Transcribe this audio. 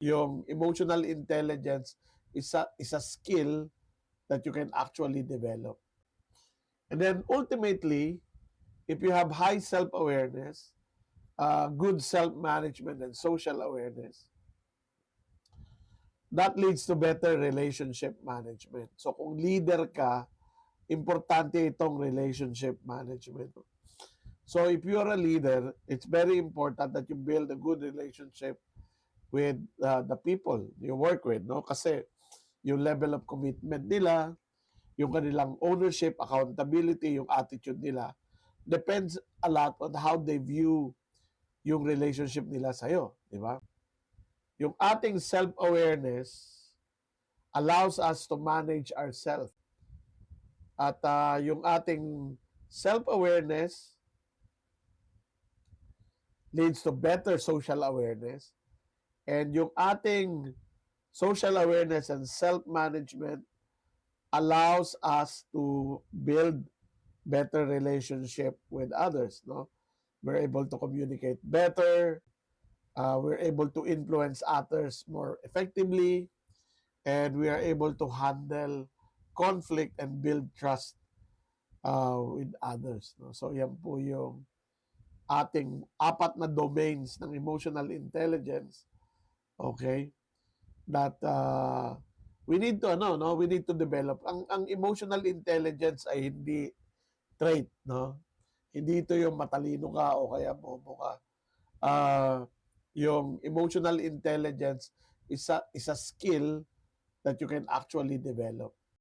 Yung emotional intelligence is a skill that you can actually develop. And then ultimately, if you have high self-awareness, good self-management, and social awareness, that leads to better relationship management. So kung leader ka, importante itong relationship management. So if you're a leader, it's very important that you build a good relationship with the people you work with, no? Kasi yung level of commitment nila, yung kanilang ownership, accountability, yung attitude nila, depends a lot on how they view yung relationship nila sa'yo, di ba? Yung ating self-awareness allows us to manage ourselves. At yung ating self-awareness leads to better social awareness. And yung ating social awareness and self-management allows us to build better relationship with others, no? We're able to communicate better, we're able to influence others more effectively, and we are able to handle conflict and build trust with others, no? So yan po yung ating apat na domains ng emotional intelligence, okay? That we need to we need to develop. Ang emotional intelligence ay hindi trait, no? Hindi ito yung matalino ka o kaya bobo ka. Yung emotional intelligence is a skill that you can actually develop.